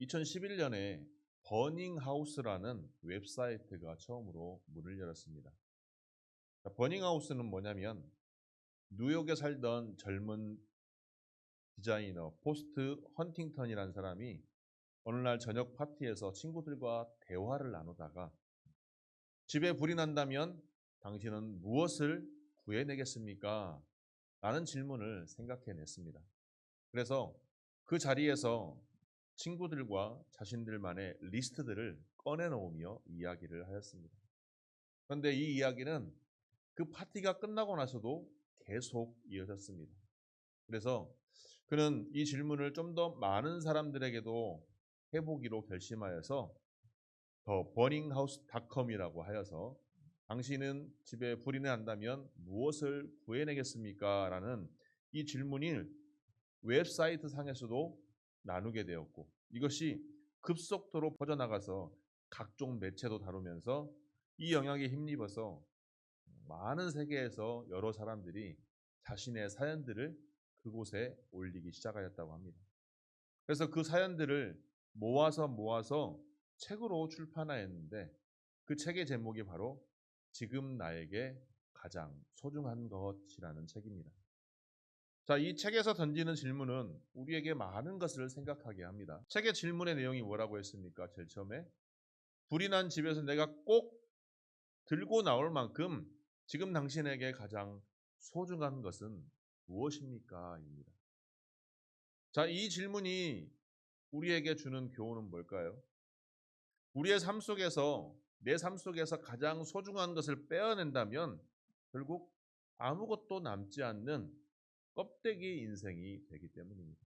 2011년에 버닝하우스라는 웹사이트가 처음으로 문을 열었습니다. 버닝하우스는 뭐냐면 뉴욕에 살던 젊은 디자이너 포스트 헌팅턴이라는 사람이 어느 날 저녁 파티에서 친구들과 대화를 나누다가 집에 불이 난다면 당신은 무엇을 구해내겠습니까? 라는 질문을 생각해냈습니다. 그래서 그 자리에서 친구들과 자신들만의 리스트들을 꺼내놓으며 이야기를 하였습니다. 그런데 이 이야기는 그 파티가 끝나고 나서도 계속 이어졌습니다. 그래서 그는 이 질문을 좀 더 많은 사람들에게도 해보기로 결심하여서 더 버닝하우스닷컴이라고 하여서 당신은 집에 불이 난다면 무엇을 구해내겠습니까? 라는 이 질문을 웹사이트 상에서도 나누게 되었고 이것이 급속도로 퍼져나가서 각종 매체도 다루면서 이 영향에 힘입어서 많은 세계에서 여러 사람들이 자신의 사연들을 그곳에 올리기 시작하였다고 합니다. 그래서 그 사연들을 모아서 책으로 출판하였는데 그 책의 제목이 바로 지금 나에게 가장 소중한 것이라는 책입니다. 자, 이 책에서 던지는 질문은 우리에게 많은 것을 생각하게 합니다. 책의 질문의 내용이 뭐라고 했습니까? 제일 처음에 불이 난 집에서 내가 꼭 들고 나올 만큼 지금 당신에게 가장 소중한 것은 무엇입니까? 입니다. 자, 이 질문이 우리에게 주는 교훈은 뭘까요? 우리의 삶 속에서 내 삶 속에서 가장 소중한 것을 빼어낸다면 결국 아무것도 남지 않는 껍데기 인생이 되기 때문입니다.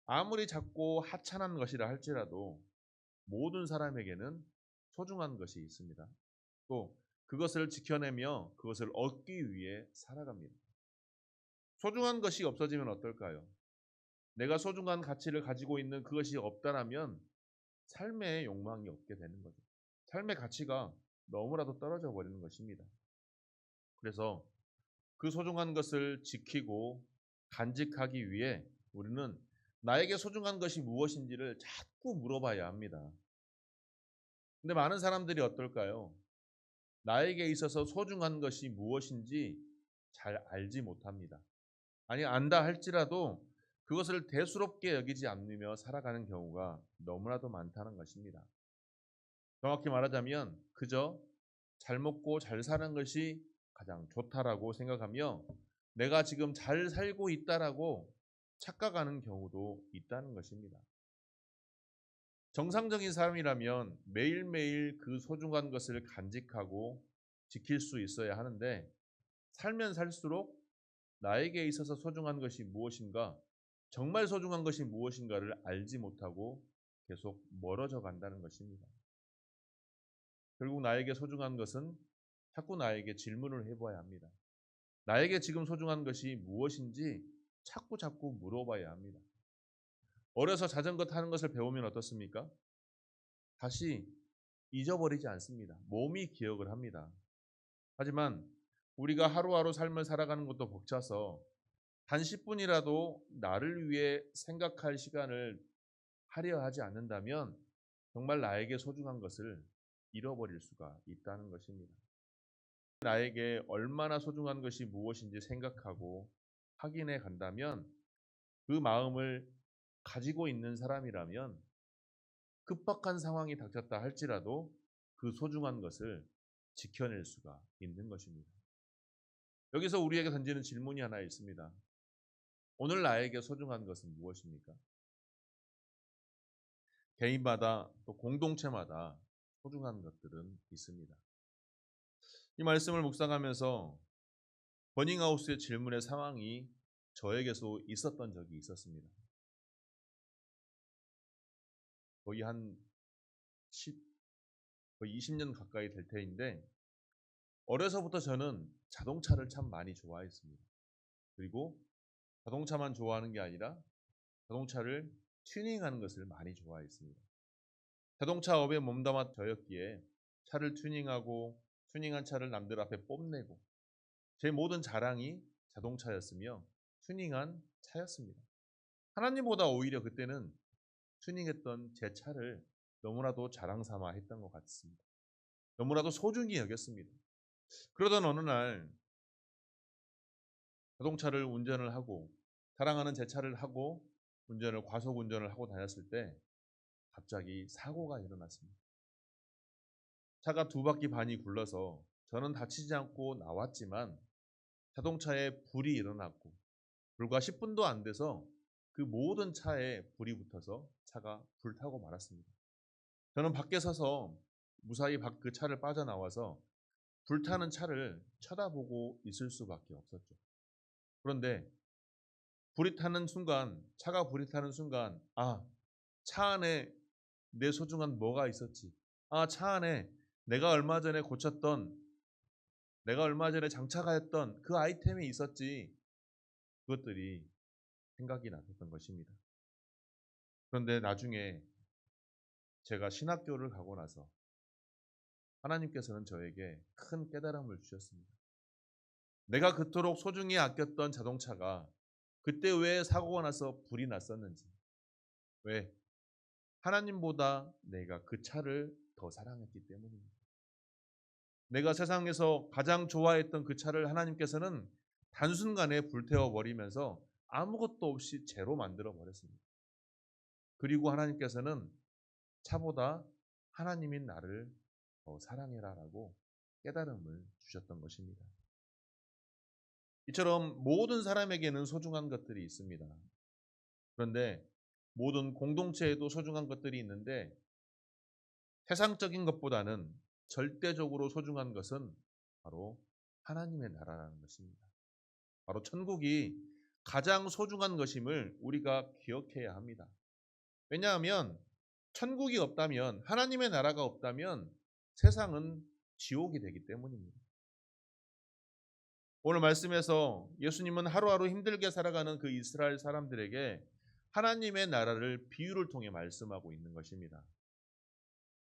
아무리 작고 하찮은 것이라 할지라도 모든 사람에게는 소중한 것이 있습니다. 또 그것을 지켜내며 그것을 얻기 위해 살아갑니다. 소중한 것이 없어지면 어떨까요? 내가 소중한 가치를 가지고 있는 그것이 없다라면 삶의 욕망이 없게 되는 거죠. 삶의 가치가 너무나도 떨어져 버리는 것입니다. 그래서 그 소중한 것을 지키고 간직하기 위해 우리는 나에게 소중한 것이 무엇인지를 자꾸 물어봐야 합니다. 근데 많은 사람들이 어떨까요? 나에게 있어서 소중한 것이 무엇인지 잘 알지 못합니다. 아니, 안다 할지라도 그것을 대수롭게 여기지 않으며 살아가는 경우가 너무나도 많다는 것입니다. 정확히 말하자면 그저 잘 먹고 잘 사는 것이 가장 좋다라고 생각하며 내가 지금 잘 살고 있다라고 착각하는 경우도 있다는 것입니다. 정상적인 사람이라면 매일매일 그 소중한 것을 간직하고 지킬 수 있어야 하는데 살면 살수록 나에게 있어서 소중한 것이 무엇인가, 정말 소중한 것이 무엇인가를 알지 못하고 계속 멀어져 간다는 것입니다. 결국 나에게 소중한 것은 자꾸 나에게 질문을 해봐야 합니다. 나에게 지금 소중한 것이 무엇인지 자꾸 물어봐야 합니다. 어려서 자전거 타는 것을 배우면 어떻습니까? 다시 잊어버리지 않습니다. 몸이 기억을 합니다. 하지만 우리가 하루하루 삶을 살아가는 것도 벅차서 단 10분이라도 나를 위해 생각할 시간을 하려 하지 않는다면 정말 나에게 소중한 것을 잃어버릴 수가 있다는 것입니다. 나에게 얼마나 소중한 것이 무엇인지 생각하고 확인해 간다면 그 마음을 가지고 있는 사람이라면 급박한 상황이 닥쳤다 할지라도 그 소중한 것을 지켜낼 수가 있는 것입니다. 여기서 우리에게 던지는 질문이 하나 있습니다. 오늘 나에게 소중한 것은 무엇입니까? 개인마다 또 공동체마다 소중한 것들은 있습니다. 이 말씀을 묵상하면서 버닝하우스의 질문의 상황이 저에게도 있었던 적이 있었습니다. 거의 한 10, 거의 20년 가까이 될 때인데 어려서부터 저는 자동차를 참 많이 좋아했습니다. 그리고 자동차만 좋아하는 게 아니라 자동차를 튜닝하는 것을 많이 좋아했습니다. 자동차 업에 몸담아 저였기에 차를 튜닝하고 튜닝한 차를 남들 앞에 뽐내고 제 모든 자랑이 자동차였으며 튜닝한 차였습니다. 하나님보다 오히려 그때는 튜닝했던 제 차를 너무나도 자랑 삼아 했던 것 같습니다. 너무나도 소중히 여겼습니다. 그러던 어느 날 자동차를 운전을 하고 사랑하는 제 차를 하고 과속 운전을 하고 다녔을 때 갑자기 사고가 일어났습니다. 차가 두 바퀴 반이 굴러서 저는 다치지 않고 나왔지만 자동차에 불이 일어났고 불과 10분도 안 돼서 그 모든 차에 불이 붙어서 차가 불타고 말았습니다. 저는 밖에 서서 무사히 그 차를 빠져나와서 불타는 차를 쳐다보고 있을 수밖에 없었죠. 그런데 차가 불이 타는 순간, 차 안에 내 소중한 뭐가 있었지. 차 안에 내가 얼마 전에 내가 얼마 전에 장차가 했던 그 아이템이 있었지. 그것들이 생각이 났었던 것입니다. 그런데 나중에 제가 신학교를 가고 나서 하나님께서는 저에게 큰 깨달음을 주셨습니다. 내가 그토록 소중히 아꼈던 자동차가 그때 왜 사고가 나서 불이 났었는지, 왜? 하나님보다 내가 그 차를 더 사랑했기 때문입니다. 내가 세상에서 가장 좋아했던 그 차를 하나님께서는 단순간에 불태워 버리면서 아무것도 없이 죄로 만들어 버렸습니다. 그리고 하나님께서는 차보다 하나님인 나를 더 사랑해라라고 깨달음을 주셨던 것입니다. 이처럼 모든 사람에게는 소중한 것들이 있습니다. 그런데 모든 공동체에도 소중한 것들이 있는데 세상적인 것보다는 절대적으로 소중한 것은 바로 하나님의 나라라는 것입니다. 바로 천국이 가장 소중한 것임을 우리가 기억해야 합니다. 왜냐하면 천국이 없다면, 하나님의 나라가 없다면 세상은 지옥이 되기 때문입니다. 오늘 말씀에서 예수님은 하루하루 힘들게 살아가는 그 이스라엘 사람들에게 하나님의 나라를 비유를 통해 말씀하고 있는 것입니다.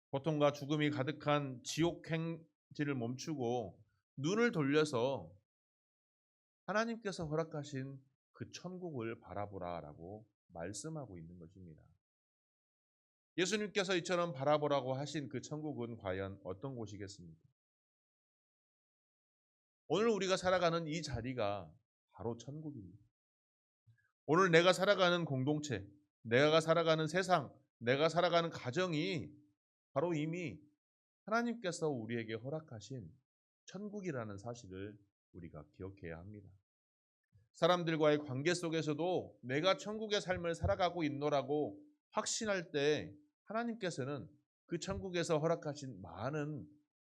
고통과 죽음이 가득한 지옥 행지를 멈추고 눈을 돌려서 하나님께서 허락하신 그 천국을 바라보라라고 말씀하고 있는 것입니다. 예수님께서 이처럼 바라보라고 하신 그 천국은 과연 어떤 곳이겠습니까? 오늘 우리가 살아가는 이 자리가 바로 천국입니다. 오늘 내가 살아가는 공동체, 내가 살아가는 세상, 내가 살아가는 가정이 바로 이미 하나님께서 우리에게 허락하신 천국이라는 사실을 우리가 기억해야 합니다. 사람들과의 관계 속에서도 내가 천국의 삶을 살아가고 있노라고 확신할 때 하나님께서는 그 천국에서 허락하신 많은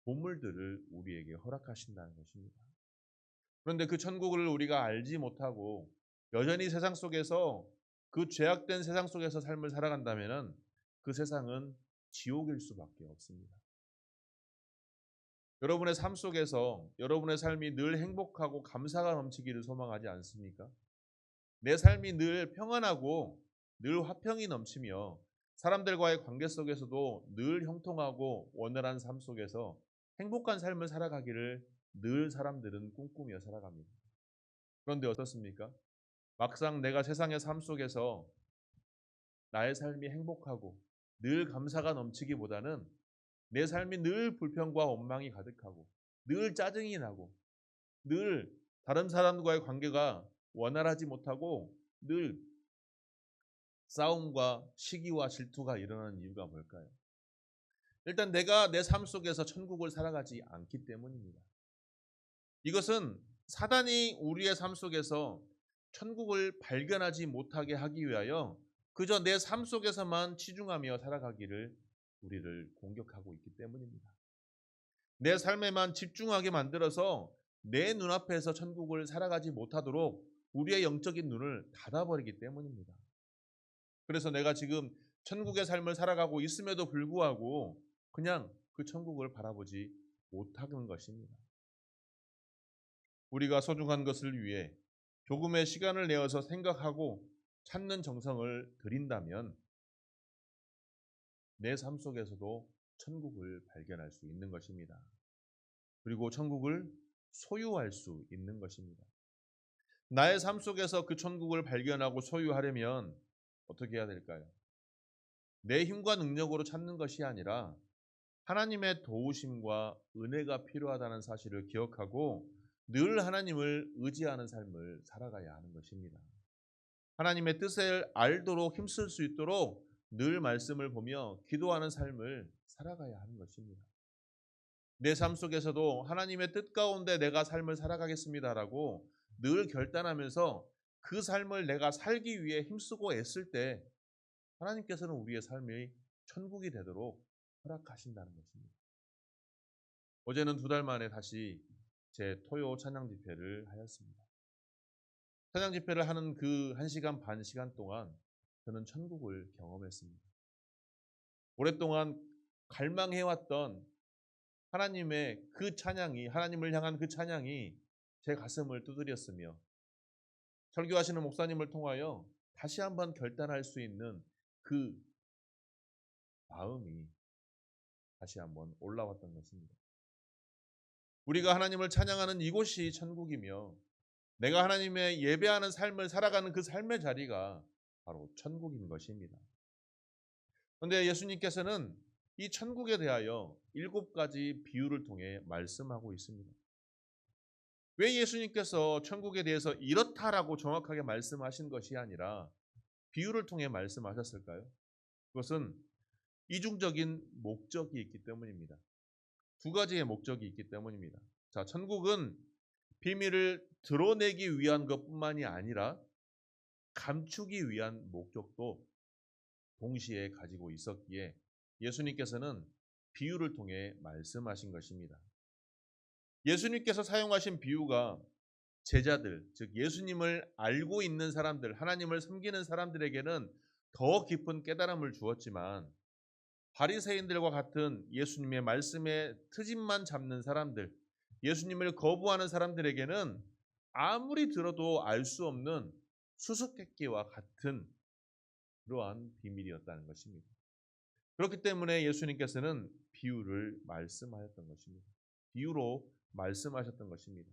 보물들을 우리에게 허락하신다는 것입니다. 그런데 그 천국을 우리가 알지 못하고 여전히 세상 속에서 그 죄악된 세상 속에서 삶을 살아간다면 그 세상은 지옥일 수밖에 없습니다. 여러분의 삶 속에서 여러분의 삶이 늘 행복하고 감사가 넘치기를 소망하지 않습니까? 내 삶이 늘 평안하고 늘 화평이 넘치며 사람들과의 관계 속에서도 늘 형통하고 원활한 삶 속에서 행복한 삶을 살아가기를 늘 사람들은 꿈꾸며 살아갑니다. 그런데 어떻습니까? 막상 내가 세상의 삶 속에서 나의 삶이 행복하고 늘 감사가 넘치기보다는 내 삶이 늘 불평과 원망이 가득하고 늘 짜증이 나고 늘 다른 사람과의 관계가 원활하지 못하고 늘 싸움과 시기와 질투가 일어나는 이유가 뭘까요? 일단 내가 내 삶 속에서 천국을 살아가지 않기 때문입니다. 이것은 사단이 우리의 삶 속에서 천국을 발견하지 못하게 하기 위하여 그저 내 삶 속에서만 치중하며 살아가기를 우리를 공격하고 있기 때문입니다. 내 삶에만 집중하게 만들어서 내 눈앞에서 천국을 살아가지 못하도록 우리의 영적인 눈을 닫아버리기 때문입니다. 그래서 내가 지금 천국의 삶을 살아가고 있음에도 불구하고 그냥 그 천국을 바라보지 못하는 것입니다. 우리가 소중한 것을 위해 조금의 시간을 내어서 생각하고 찾는 정성을 들인다면 내 삶 속에서도 천국을 발견할 수 있는 것입니다. 그리고 천국을 소유할 수 있는 것입니다. 나의 삶 속에서 그 천국을 발견하고 소유하려면 어떻게 해야 될까요? 내 힘과 능력으로 찾는 것이 아니라 하나님의 도우심과 은혜가 필요하다는 사실을 기억하고 늘 하나님을 의지하는 삶을 살아가야 하는 것입니다. 하나님의 뜻을 알도록 힘쓸 수 있도록 늘 말씀을 보며 기도하는 삶을 살아가야 하는 것입니다. 내 삶 속에서도 하나님의 뜻 가운데 내가 삶을 살아가겠습니다라고 늘 결단하면서 그 삶을 내가 살기 위해 힘쓰고 애쓸 때 하나님께서는 우리의 삶이 천국이 되도록 허락하신다는 것입니다. 어제는 2달 만에 다시 제 토요 찬양 집회를 하였습니다. 찬양 집회를 하는 그 1시간 반 시간 동안 저는 천국을 경험했습니다. 오랫동안 갈망해왔던 하나님의 그 찬양이, 하나님을 향한 그 찬양이 제 가슴을 두드렸으며 설교하시는 목사님을 통하여 다시 한번 결단할 수 있는 그 마음이 다시 한번 올라왔던 것입니다. 우리가 하나님을 찬양하는 이곳이 천국이며 내가 하나님의 예배하는 삶을 살아가는 그 삶의 자리가 바로 천국인 것입니다. 그런데 예수님께서는 이 천국에 대하여 7가지 비유를 통해 말씀하고 있습니다. 왜 예수님께서 천국에 대해서 이렇다라고 정확하게 말씀하신 것이 아니라 비유를 통해 말씀하셨을까요? 그것은 이중적인 목적이 있기 때문입니다. 2가지의 목적이 있기 때문입니다. 자, 천국은 비밀을 드러내기 위한 것뿐만이 아니라 감추기 위한 목적도 동시에 가지고 있었기에 예수님께서는 비유를 통해 말씀하신 것입니다. 예수님께서 사용하신 비유가 제자들, 즉 예수님을 알고 있는 사람들, 하나님을 섬기는 사람들에게는 더 깊은 깨달음을 주었지만 바리새인들과 같은 예수님의 말씀에 트집만 잡는 사람들, 예수님을 거부하는 사람들에게는 아무리 들어도 알 수 없는 수수께끼와 같은 그러한 비밀이었다는 것입니다. 그렇기 때문에 예수님께서는 비유를 말씀하셨던 것입니다. 비유로 말씀하셨던 것입니다.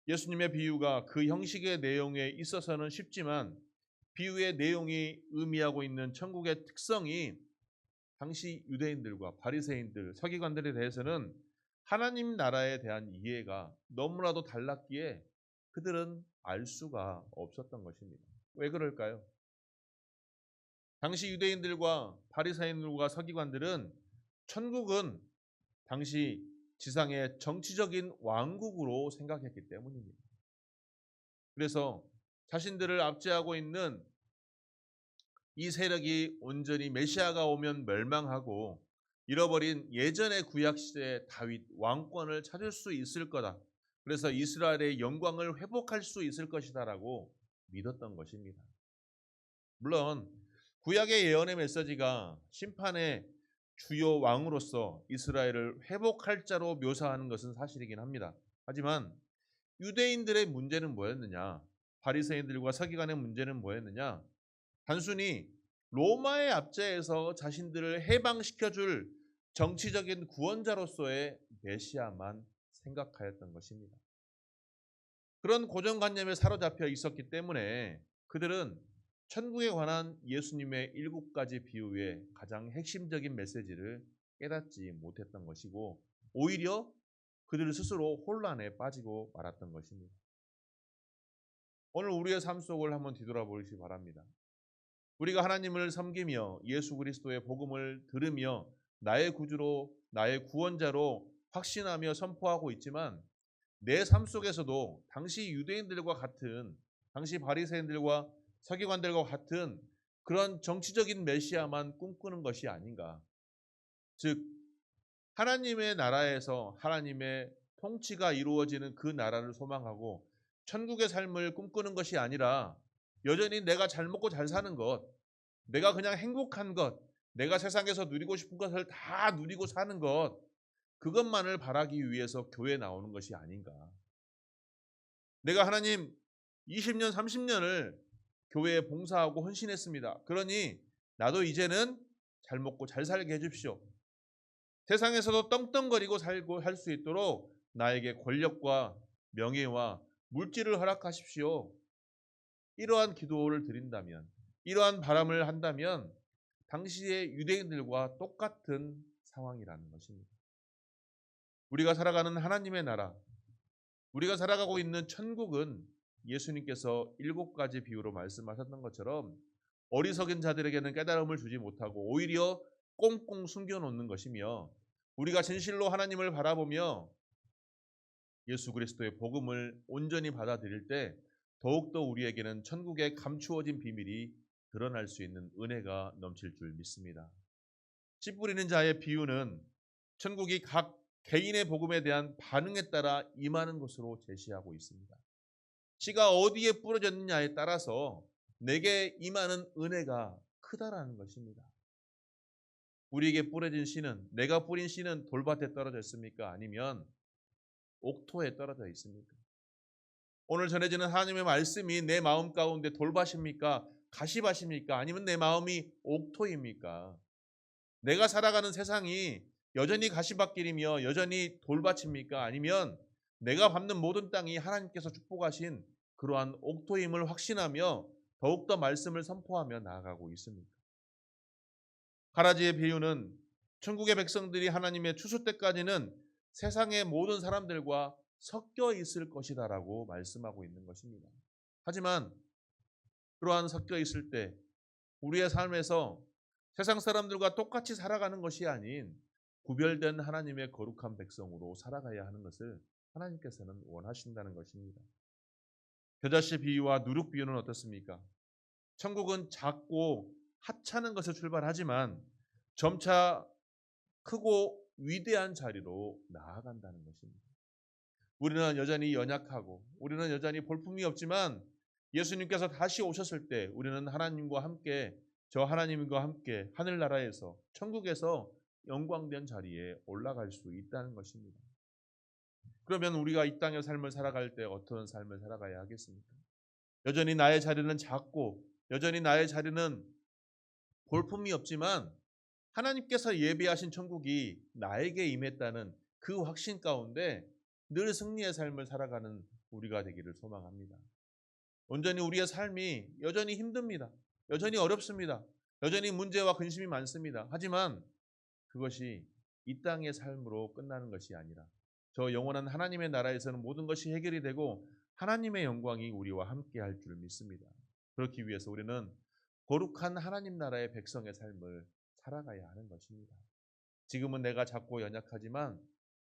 예수님의 비유가 그 형식의 내용에 있어서는 쉽지만 비유의 내용이 의미하고 있는 천국의 특성이 당시 유대인들과 바리새인들, 서기관들에 대해서는 하나님 나라에 대한 이해가 너무나도 달랐기에 그들은 알 수가 없었던 것입니다. 왜 그럴까요? 당시 유대인들과 바리새인들과 서기관들은 천국은 당시 지상의 정치적인 왕국으로 생각했기 때문입니다. 그래서 자신들을 압제하고 있는 이 세력이 온전히 메시아가 오면 멸망하고 잃어버린 예전의 구약시대의 다윗 왕권을 찾을 수 있을 거다. 그래서 이스라엘의 영광을 회복할 수 있을 것이다라고 믿었던 것입니다. 물론 구약의 예언의 메시지가 심판의 주요 왕으로서 이스라엘을 회복할 자로 묘사하는 것은 사실이긴 합니다. 하지만 유대인들의 문제는 뭐였느냐? 바리새인들과 서기관의 문제는 뭐였느냐? 단순히 로마의 압제에서 자신들을 해방시켜줄 정치적인 구원자로서의 메시아만 생각하였던 것입니다. 그런 고정관념에 사로잡혀 있었기 때문에 그들은 천국에 관한 예수님의 7가지 비유의 가장 핵심적인 메시지를 깨닫지 못했던 것이고 오히려 그들 스스로 혼란에 빠지고 말았던 것입니다. 오늘 우리의 삶 속을 한번 뒤돌아보시기 바랍니다. 우리가 하나님을 섬기며 예수 그리스도의 복음을 들으며 나의 구주로, 나의 구원자로 확신하며 선포하고 있지만 내 삶 속에서도 당시 유대인들과 같은, 당시 바리새인들과 서기관들과 같은 그런 정치적인 메시아만 꿈꾸는 것이 아닌가. 즉 하나님의 나라에서 하나님의 통치가 이루어지는 그 나라를 소망하고 천국의 삶을 꿈꾸는 것이 아니라 여전히 내가 잘 먹고 잘 사는 것, 내가 그냥 행복한 것, 내가 세상에서 누리고 싶은 것을 다 누리고 사는 것, 그것만을 바라기 위해서 교회에 나오는 것이 아닌가. 내가 하나님 20년, 30년을 교회에 봉사하고 헌신했습니다. 그러니 나도 이제는 잘 먹고 잘 살게 해주십시오. 세상에서도 떵떵거리고 살고 할 수 있도록 나에게 권력과 명예와 물질을 허락하십시오. 이러한 기도를 드린다면, 이러한 바람을 한다면 당시의 유대인들과 똑같은 상황이라는 것입니다. 우리가 살아가는 하나님의 나라, 우리가 살아가고 있는 천국은 예수님께서 7가지 비유로 말씀하셨던 것처럼 어리석은 자들에게는 깨달음을 주지 못하고 오히려 꽁꽁 숨겨놓는 것이며, 우리가 진실로 하나님을 바라보며 예수 그리스도의 복음을 온전히 받아들일 때 더욱더 우리에게는 천국의 감추어진 비밀이 드러날 수 있는 은혜가 넘칠 줄 믿습니다. 씨 뿌리는 자의 비유는 천국이 각 개인의 복음에 대한 반응에 따라 임하는 것으로 제시하고 있습니다. 씨가 어디에 뿌려졌느냐에 따라서 내게 임하는 은혜가 크다라는 것입니다. 우리에게 뿌려진 씨는, 내가 뿌린 씨는 돌밭에 떨어져 있습니까? 아니면 옥토에 떨어져 있습니까? 오늘 전해지는 하나님의 말씀이 내 마음 가운데 돌밭입니까? 가시밭입니까? 아니면 내 마음이 옥토입니까? 내가 살아가는 세상이 여전히 가시밭길이며 여전히 돌밭입니까? 아니면 내가 밟는 모든 땅이 하나님께서 축복하신 그러한 옥토임을 확신하며 더욱더 말씀을 선포하며 나아가고 있습니까? 가라지의 비유는 천국의 백성들이 하나님의 추수 때까지는 세상의 모든 사람들과 섞여 있을 것이다라고 말씀하고 있는 것입니다. 하지만 그러한 섞여 있을 때 우리의 삶에서 세상 사람들과 똑같이 살아가는 것이 아닌 구별된 하나님의 거룩한 백성으로 살아가야 하는 것을 하나님께서는 원하신다는 것입니다. 겨자씨 비유와 누룩 비유는 어떻습니까? 천국은 작고 하찮은 것을 출발하지만 점차 크고 위대한 자리로 나아간다는 것입니다. 우리는 여전히 연약하고 우리는 여전히 볼품이 없지만 예수님께서 다시 오셨을 때 우리는 하나님과 함께, 저 하나님과 함께 하늘나라에서, 천국에서 영광된 자리에 올라갈 수 있다는 것입니다. 그러면 우리가 이 땅의 삶을 살아갈 때 어떤 삶을 살아가야 하겠습니까? 여전히 나의 자리는 작고 여전히 나의 자리는 볼품이 없지만 하나님께서 예비하신 천국이 나에게 임했다는 그 확신 가운데 늘 승리의 삶을 살아가는 우리가 되기를 소망합니다. 온전히 우리의 삶이 여전히 힘듭니다. 여전히 어렵습니다. 여전히 문제와 근심이 많습니다. 하지만 그것이 이 땅의 삶으로 끝나는 것이 아니라 저 영원한 하나님의 나라에서는 모든 것이 해결이 되고 하나님의 영광이 우리와 함께 할 줄 믿습니다. 그렇기 위해서 우리는 거룩한 하나님 나라의 백성의 삶을 살아가야 하는 것입니다. 지금은 내가 작고 연약하지만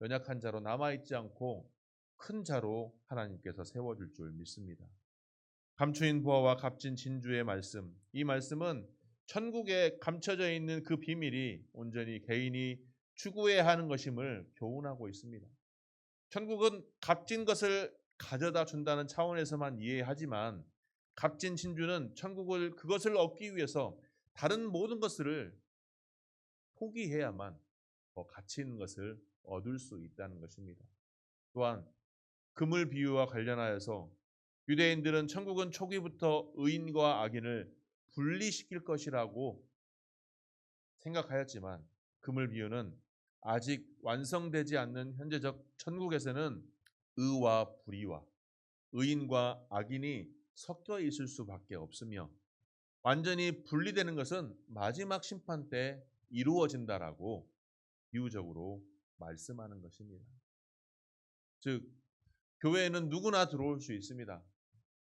연약한 자로 남아있지 않고 큰 자로 하나님께서 세워줄 줄 믿습니다. 감추인 보화와 값진 진주의 말씀, 이 말씀은 천국에 감춰져 있는 그 비밀이 온전히 개인이 추구해야 하는 것임을 교훈하고 있습니다. 천국은 값진 것을 가져다 준다는 차원에서만 이해하지만 값진 진주는 천국을, 그것을 얻기 위해서 다른 모든 것을 포기해야만 더 가치 있는 것을 얻을 수 있다는 것입니다. 또한 금을 비유와 관련하여서 유대인들은 천국은 초기부터 의인과 악인을 분리시킬 것이라고 생각하였지만 금을 비유는 아직 완성되지 않는 현재적 천국에서는 의와 불의와 의인과 악인이 섞여 있을 수밖에 없으며 완전히 분리되는 것은 마지막 심판 때 이루어진다라고 비유적으로 말씀하는 것입니다. 즉, 교회에는 누구나 들어올 수 있습니다.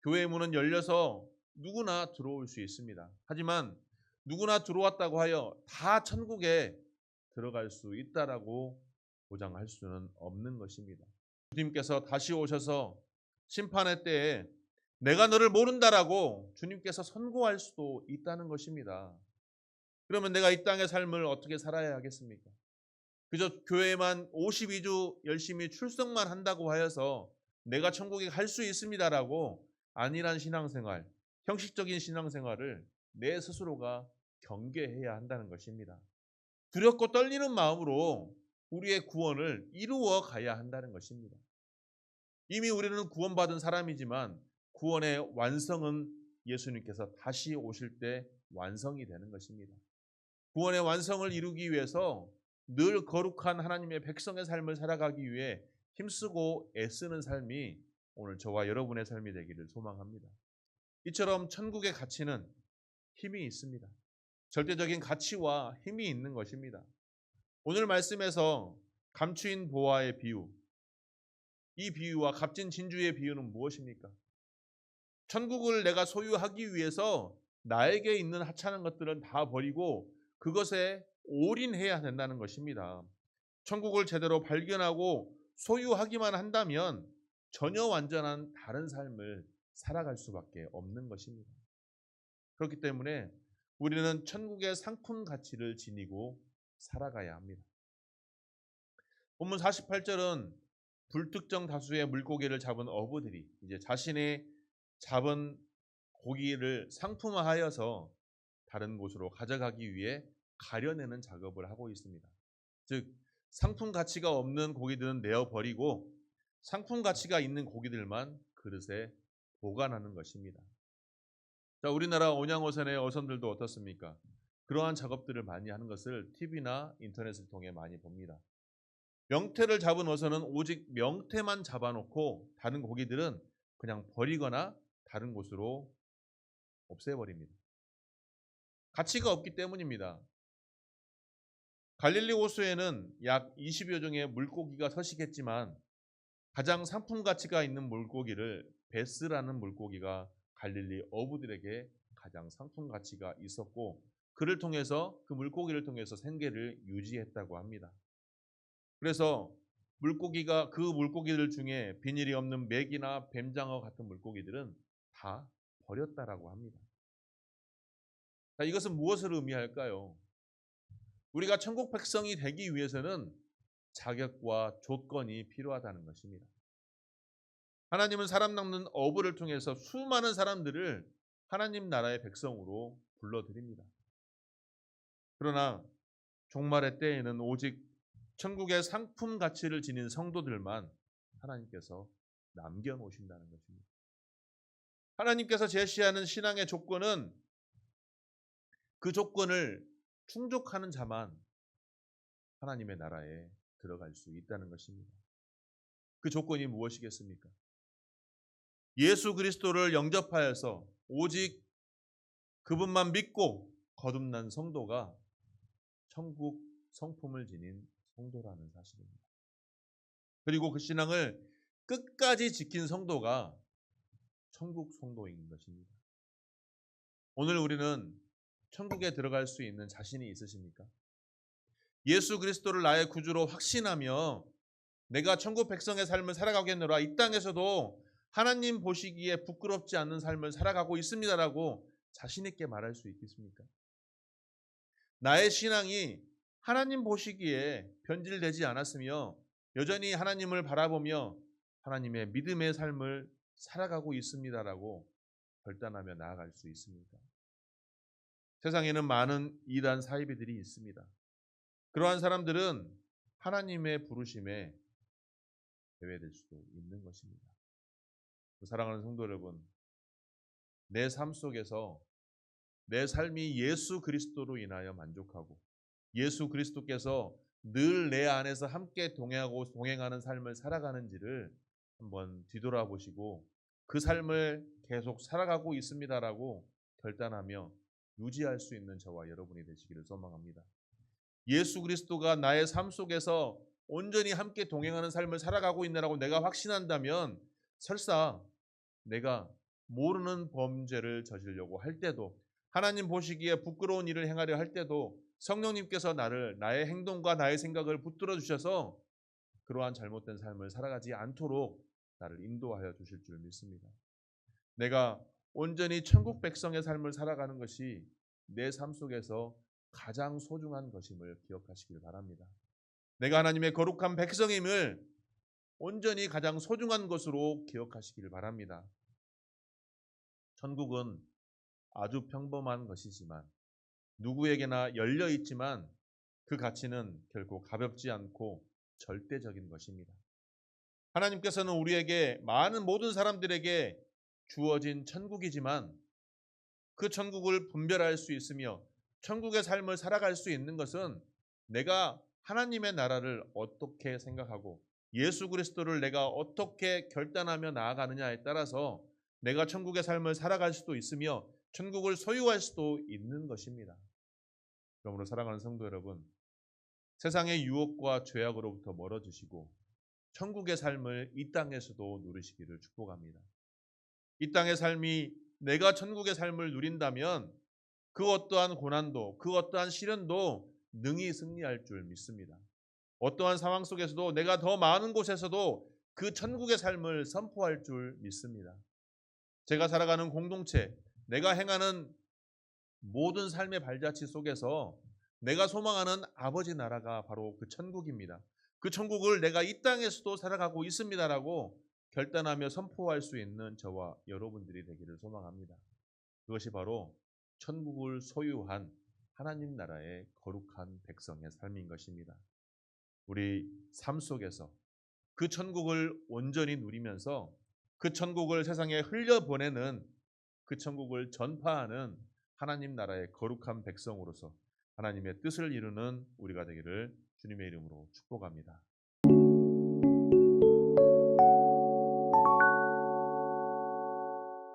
교회의 문은 열려서 누구나 들어올 수 있습니다. 하지만 누구나 들어왔다고 하여 다 천국에 들어갈 수 있다라고 보장할 수는 없는 것입니다. 주님께서 다시 오셔서 심판의 때에 내가 너를 모른다라고 주님께서 선고할 수도 있다는 것입니다. 그러면 내가 이 땅의 삶을 어떻게 살아야 하겠습니까? 그저 교회만 52주 열심히 출석만 한다고 하여서 내가 천국에 갈 수 있습니다라고 안일한 신앙생활, 형식적인 신앙생활을 내 스스로가 경계해야 한다는 것입니다. 두렵고 떨리는 마음으로 우리의 구원을 이루어 가야 한다는 것입니다. 이미 우리는 구원받은 사람이지만 구원의 완성은 예수님께서 다시 오실 때 완성이 되는 것입니다. 구원의 완성을 이루기 위해서 늘 거룩한 하나님의 백성의 삶을 살아가기 위해 힘쓰고 애쓰는 삶이 오늘 저와 여러분의 삶이 되기를 소망합니다. 이처럼 천국의 가치는 힘이 있습니다. 절대적인 가치와 힘이 있는 것입니다. 오늘 말씀에서 감추인 보화의 비유, 이 비유와 값진 진주의 비유는 무엇입니까? 천국을 내가 소유하기 위해서 나에게 있는 하찮은 것들은 다 버리고 그것에 올인해야 된다는 것입니다. 천국을 제대로 발견하고 소유하기만 한다면 전혀 완전한 다른 삶을 살아갈 수밖에 없는 것입니다. 그렇기 때문에 우리는 천국의 상품 가치를 지니고 살아가야 합니다. 본문 48절은 불특정 다수의 물고기를 잡은 어부들이 이제 자신의 잡은 고기를 상품화하여서 다른 곳으로 가져가기 위해 가려내는 작업을 하고 있습니다. 즉 상품 가치가 없는 고기들은 내어 버리고 상품 가치가 있는 고기들만 그릇에 보관하는 것입니다. 자, 우리나라 온양어선의 어선들도 어떻습니까? 그러한 작업들을 많이 하는 것을 TV나 인터넷을 통해 많이 봅니다. 명태를 잡은 어선은 오직 명태만 잡아놓고 다른 고기들은 그냥 버리거나 다른 곳으로 없애버립니다. 가치가 없기 때문입니다. 갈릴리 호수에는 약 20여 종의 물고기가 서식했지만 가장 상품 가치가 있는 물고기를 베스라는 물고기가 갈릴리 어부들에게 가장 상품 가치가 있었고 그 물고기를 통해서 생계를 유지했다고 합니다. 그래서 그 물고기들 중에 비닐이 없는 맥이나 뱀장어 같은 물고기들은 다 버렸다라고 합니다. 자, 이것은 무엇을 의미할까요? 우리가 천국 백성이 되기 위해서는 자격과 조건이 필요하다는 것입니다. 하나님은 사람 낚는 어부를 통해서 수많은 사람들을 하나님 나라의 백성으로 불러들입니다. 그러나 종말의 때에는 오직 천국의 상품 가치를 지닌 성도들만 하나님께서 남겨놓으신다는 것입니다. 하나님께서 제시하는 신앙의 조건은 그 조건을 충족하는 자만 하나님의 나라에 들어갈 수 있다는 것입니다. 그 조건이 무엇이겠습니까? 예수 그리스도를 영접하여서 오직 그분만 믿고 거듭난 성도가 천국 성품을 지닌 성도라는 사실입니다. 그리고 그 신앙을 끝까지 지킨 성도가 천국 성도인 것입니다. 오늘 우리는 천국에 들어갈 수 있는 자신이 있으십니까? 예수 그리스도를 나의 구주로 확신하며 내가 천국 백성의 삶을 살아가겠노라, 이 땅에서도 하나님 보시기에 부끄럽지 않는 삶을 살아가고 있습니다라고 자신 있게 말할 수 있겠습니까? 나의 신앙이 하나님 보시기에 변질되지 않았으며 여전히 하나님을 바라보며 하나님의 믿음의 삶을 살아가고 있습니다라고 결단하며 나아갈 수 있습니까? 세상에는 많은 이단 사이비들이 있습니다. 그러한 사람들은 하나님의 부르심에 제외될 수도 있는 것입니다. 사랑하는 성도 여러분, 내 삶 속에서 내 삶이 예수 그리스도로 인하여 만족하고 예수 그리스도께서 늘 내 안에서 함께 동행하는 삶을 살아가는지를 한번 뒤돌아보시고 그 삶을 계속 살아가고 있습니다라고 결단하며 유지할 수 있는 저와 여러분이 되시기를 소망합니다. 예수 그리스도가 나의 삶 속에서 온전히 함께 동행하는 삶을 살아가고 있느라고 내가 확신한다면 설사 내가 모르는 범죄를 저지르려고 할 때도 하나님 보시기에 부끄러운 일을 행하려 할 때도 성령님께서 나의 행동과 나의 생각을 붙들어 주셔서 그러한 잘못된 삶을 살아가지 않도록 나를 인도하여 주실 줄 믿습니다. 내가 온전히 천국 백성의 삶을 살아가는 것이 내 삶 속에서 가장 소중한 것임을 기억하시길 바랍니다. 내가 하나님의 거룩한 백성임을 온전히 가장 소중한 것으로 기억하시기를 바랍니다. 천국은 아주 평범한 것이지만 누구에게나 열려 있지만 그 가치는 결코 가볍지 않고 절대적인 것입니다. 하나님께서는 우리에게 모든 사람들에게 주어진 천국이지만 그 천국을 분별할 수 있으며 천국의 삶을 살아갈 수 있는 것은 내가 하나님의 나라를 어떻게 생각하고 예수 그리스도를 내가 어떻게 결단하며 나아가느냐에 따라서 내가 천국의 삶을 살아갈 수도 있으며 천국을 소유할 수도 있는 것입니다. 그러므로 사랑하는 성도 여러분, 세상의 유혹과 죄악으로부터 멀어지시고 천국의 삶을 이 땅에서도 누리시기를 축복합니다. 이 땅의 삶이 내가 천국의 삶을 누린다면 그 어떠한 고난도, 그 어떠한 시련도 능히 승리할 줄 믿습니다. 어떠한 상황 속에서도 내가 더 많은 곳에서도 그 천국의 삶을 선포할 줄 믿습니다. 제가 살아가는 공동체, 내가 행하는 모든 삶의 발자취 속에서 내가 소망하는 아버지 나라가 바로 그 천국입니다. 그 천국을 내가 이 땅에서도 살아가고 있습니다라고 결단하며 선포할 수 있는 저와 여러분들이 되기를 소망합니다. 그것이 바로 천국을 소유한 하나님 나라의 거룩한 백성의 삶인 것입니다. 우리 삶 속에서 그 천국을 온전히 누리면서 그 천국을 세상에 흘려보내는, 그 천국을 전파하는 하나님 나라의 거룩한 백성으로서 하나님의 뜻을 이루는 우리가 되기를 주님의 이름으로 축복합니다.